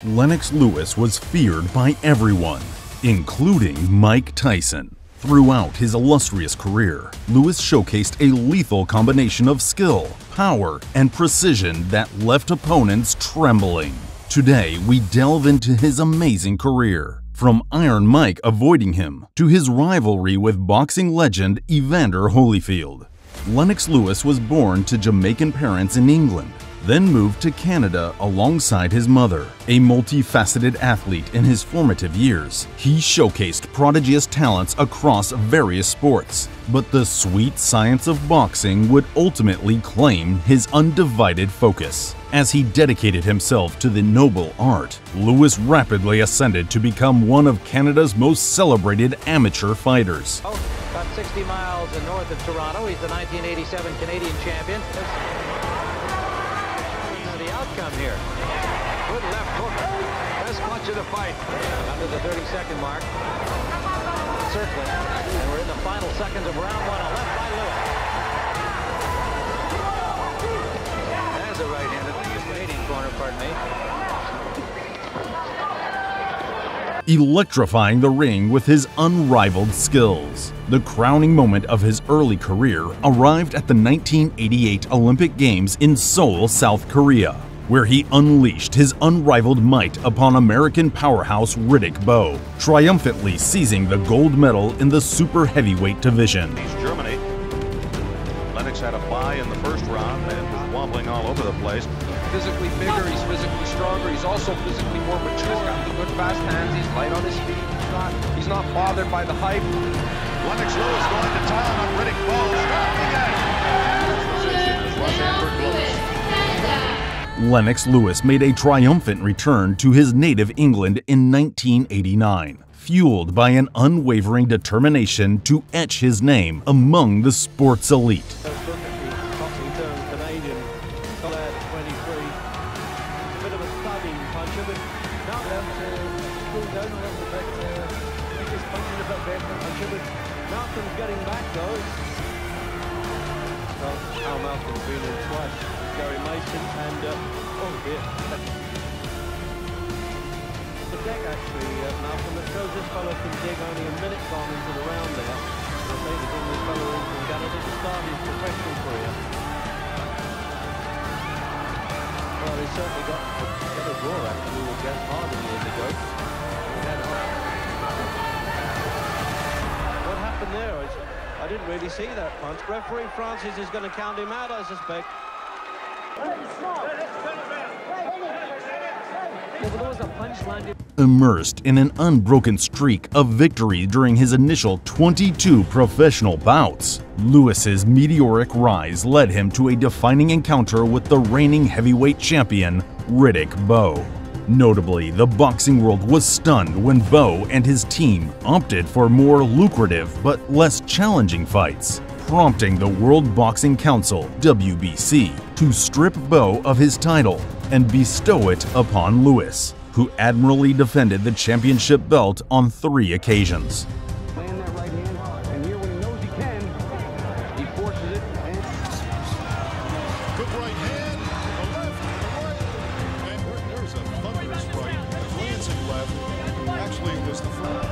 Lennox Lewis was feared by everyone, including Mike Tyson. Throughout his illustrious career, Lewis showcased a lethal combination of skill, power, and precision that left opponents trembling. Today, we delve into his amazing career, from Iron Mike avoiding him to his rivalry with boxing legend Evander Holyfield. Lennox Lewis was born to Jamaican parents in England, then moved to Canada alongside his mother. A multifaceted athlete in his formative years, he showcased prodigious talents across various sports, but the sweet science of boxing would ultimately claim his undivided focus. As he dedicated himself to the noble art, Lewis rapidly ascended to become one of Canada's most celebrated amateur fighters. About 60 miles north of Toronto, he's the 1987 Canadian champion. The outcome here. Good left hook. Best punch of the fight. Under the 30-second mark. Circling. And we're in the final seconds of round one. A left by Lewis. There's a right-handed Canadian corner, pardon me. Electrifying the ring with his unrivaled skills. The crowning moment of his early career arrived at the 1988 Olympic Games in Seoul, South Korea, where he unleashed his unrivaled might upon American powerhouse Riddick Bowe, triumphantly seizing the gold medal in the super heavyweight division. He's Germany. Lennox had a bye in the first round and was wobbling all over the place. Physically bigger, he's physically stronger, he's also physically more mature. He's got the good fast hands, he's light on his feet, he's not bothered by the hype. Lennox Lewis going to town on Riddick Bowe. Lennox Lewis made a triumphant return to his native England in 1989, fueled by an unwavering determination to etch his name among the sport's elite. Malcolm's getting back though. Well, Al Malcolm's been in twice. Gary Mason and oh dear. The deck actually, Malcolm, that shows this fellow can dig only a minute gone into the round there. I say the thing this fellow in from Canada to start his professional career. Well, he certainly got a draw actually with Jeff Harden years ago. There. I didn't really see that punch. Referee Francis is going to count him out, I suspect. Immersed in an unbroken streak of victory during his initial 22 professional bouts, Lewis's meteoric rise led him to a defining encounter with the reigning heavyweight champion, Riddick Bowe. Notably, the boxing world was stunned when Bowe and his team opted for more lucrative but less challenging fights, prompting the World Boxing Council (WBC) to strip Bowe of his title and bestow it upon Lewis, who admirably defended the championship belt on 3 occasions. Playing that right hand, and here when he knows he can, he forces it. Good right hand, a left, a right, and there's a thunderous right, glancing left. Actually, it was the front.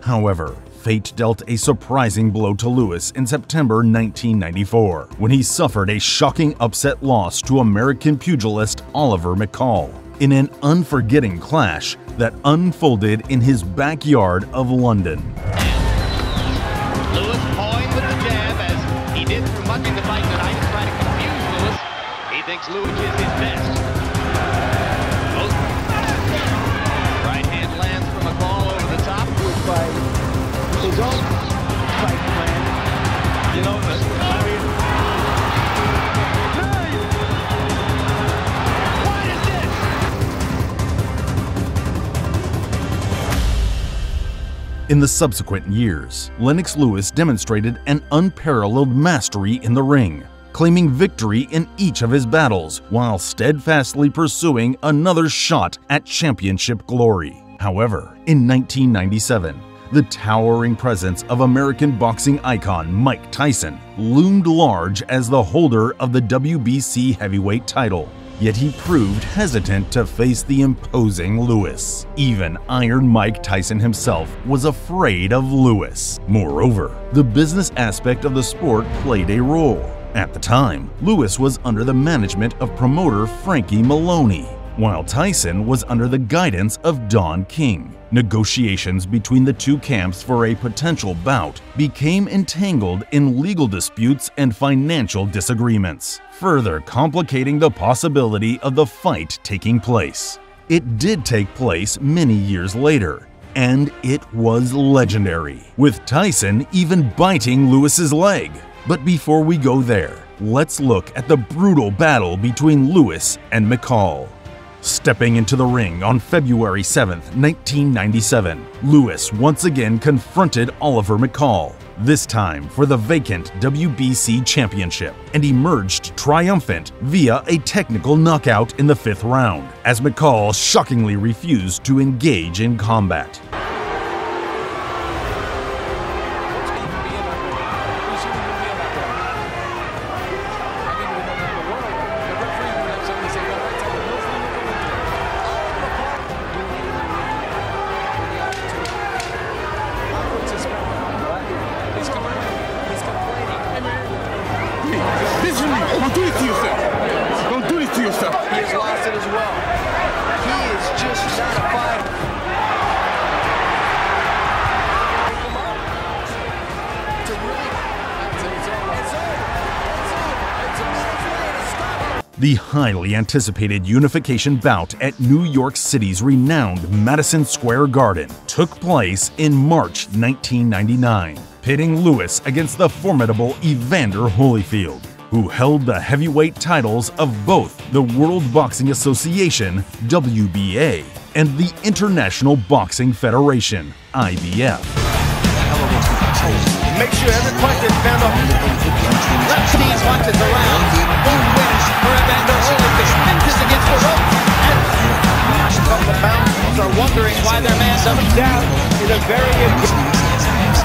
However, fate dealt a surprising blow to Lewis in September 1994, when he suffered a shocking upset loss to American pugilist Oliver McCall in an unforgetting clash that unfolded in his backyard of London. Lewis pawing with the jab as he did through much of the fight tonight to try to confuse Lewis. He thinks Lewis is his best. Right hand lands from McCall over the top. By his own fight plan. You know, What is this? In the subsequent years, Lennox Lewis demonstrated an unparalleled mastery in the ring, claiming victory in each of his battles while steadfastly pursuing another shot at championship glory. However, in 1997, the towering presence of American boxing icon Mike Tyson loomed large as the holder of the WBC heavyweight title. Yet he proved hesitant to face the imposing Lewis. Even Iron Mike Tyson himself was afraid of Lewis. Moreover, the business aspect of the sport played a role. At the time, Lewis was under the management of promoter Frankie Maloney, while Tyson was under the guidance of Don King. Negotiations between the two camps for a potential bout became entangled in legal disputes and financial disagreements, further complicating the possibility of the fight taking place. It did take place many years later, and it was legendary, with Tyson even biting Lewis's leg. But before we go there, let's look at the brutal battle between Lewis and McCall. Stepping into the ring on February 7, 1997, Lewis once again confronted Oliver McCall, this time for the vacant WBC championship, and emerged triumphant via a technical knockout in the 5th round, as McCall shockingly refused to engage in combat. Don't do it to yourself. Don't do it to yourself. He has lost it as well. He is just not a fighter. The highly anticipated unification bout at New York City's renowned Madison Square Garden took place in March 1999, pitting Lewis against the formidable Evander Holyfield, who held the heavyweight titles of both the World Boxing Association (WBA) and the International Boxing Federation (IBF). Make sure every punch is found off. Left sees punches around. Both wins for Evander Holyfield. Pinches against the rope. And a couple of bouncers are wondering why their man doesn't down. Is a very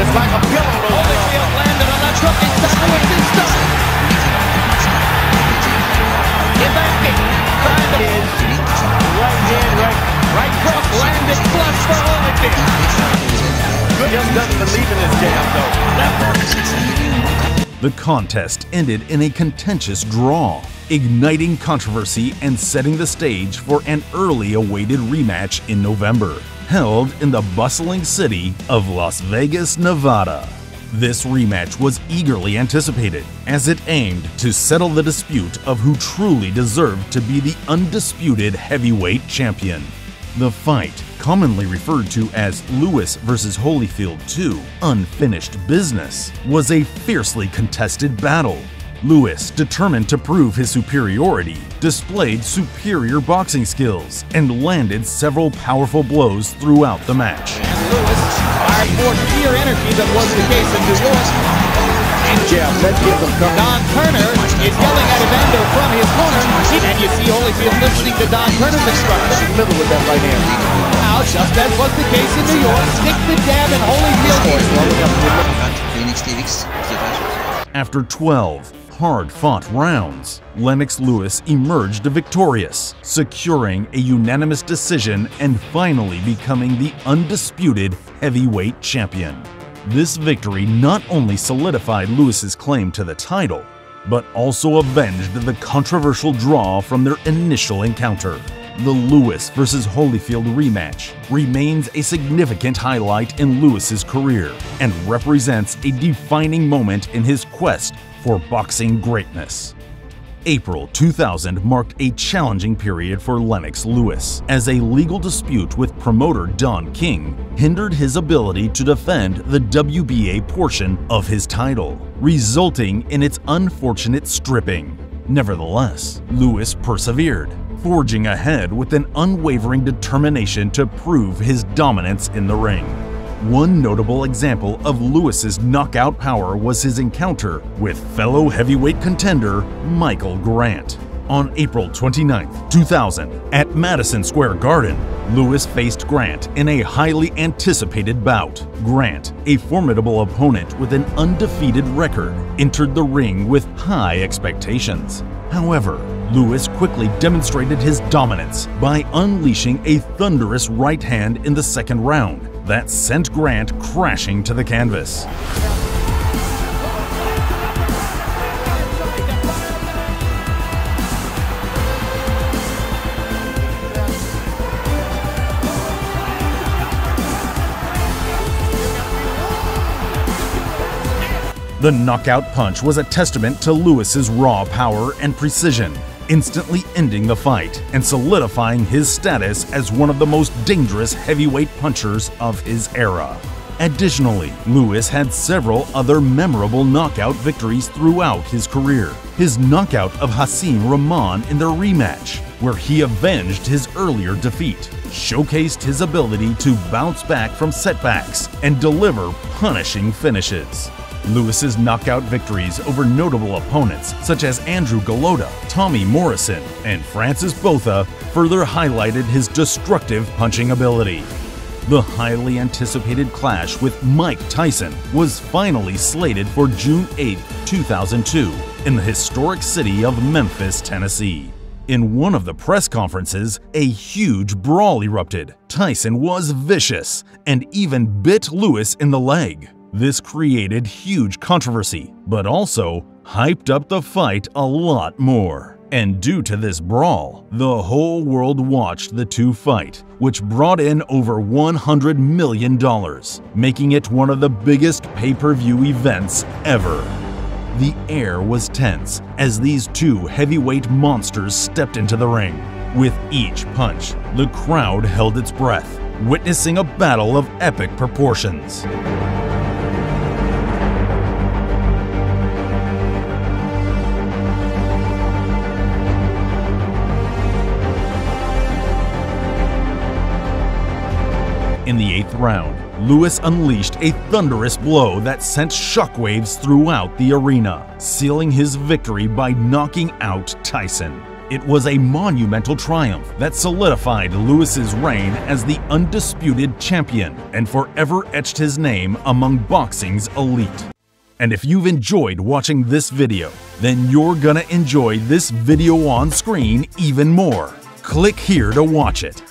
it's like a pillow. Holyfield landed on that hook inside with his stuff. Evander trying to right hand, right cross landed flush for Holyfield. Just doesn't believe in his jab, though. The contest ended in a contentious draw, igniting controversy and setting the stage for an early awaited rematch in November, held in the bustling city of Las Vegas, Nevada. This rematch was eagerly anticipated, as it aimed to settle the dispute of who truly deserved to be the undisputed heavyweight champion. The fight, commonly referred to as Lewis vs. Holyfield 2, Unfinished Business, was a fiercely contested battle. Lewis, determined to prove his superiority, displayed superior boxing skills and landed several powerful blows throughout the match. And Lewis fired more sheer energy than was the case in New York. Jeff, that gives him cover. Don Turner is yelling at Evander from his corner, and you see Holyfield listening to Don Turner's instructions. In the middle with that right hand. Now, just as was the case in New York, stick the jab and Holyfield. After 12 hard-fought rounds, Lennox Lewis emerged victorious, securing a unanimous decision and finally becoming the undisputed heavyweight champion. This victory not only solidified Lewis's claim to the title, but also avenged the controversial draw from their initial encounter. The Lewis vs. Holyfield rematch remains a significant highlight in Lewis's career and represents a defining moment in his quest for boxing greatness. April 2000 marked a challenging period for Lennox Lewis, as a legal dispute with promoter Don King hindered his ability to defend the WBA portion of his title, resulting in its unfortunate stripping. Nevertheless, Lewis persevered, forging ahead with an unwavering determination to prove his dominance in the ring. One notable example of Lewis's knockout power was his encounter with fellow heavyweight contender Michael Grant. On April 29, 2000, at Madison Square Garden, Lewis faced Grant in a highly anticipated bout. Grant, a formidable opponent with an undefeated record, entered the ring with high expectations. However, Lewis quickly demonstrated his dominance by unleashing a thunderous right hand in the second round that sent Grant crashing to the canvas. The knockout punch was a testament to Lewis's raw power and precision, instantly ending the fight and solidifying his status as one of the most dangerous heavyweight punchers of his era. Additionally, Lewis had several other memorable knockout victories throughout his career. His knockout of Hasim Rahman in their rematch, where he avenged his earlier defeat, showcased his ability to bounce back from setbacks and deliver punishing finishes. Lewis's knockout victories over notable opponents such as Andrew Golota, Tommy Morrison, and Francis Botha further highlighted his destructive punching ability. The highly anticipated clash with Mike Tyson was finally slated for June 8, 2002, in the historic city of Memphis, Tennessee. In one of the press conferences, a huge brawl erupted. Tyson was vicious and even bit Lewis in the leg. This created huge controversy, but also hyped up the fight a lot more. And due to this brawl, the whole world watched the two fight, which brought in over $100 million, making it one of the biggest pay-per-view events ever. The air was tense as these two heavyweight monsters stepped into the ring. With each punch, the crowd held its breath, witnessing a battle of epic proportions. In the 8th round, Lewis unleashed a thunderous blow that sent shockwaves throughout the arena, sealing his victory by knocking out Tyson. It was a monumental triumph that solidified Lewis's reign as the undisputed champion and forever etched his name among boxing's elite. And if you've enjoyed watching this video, then you're gonna enjoy this video on screen even more. Click here to watch it.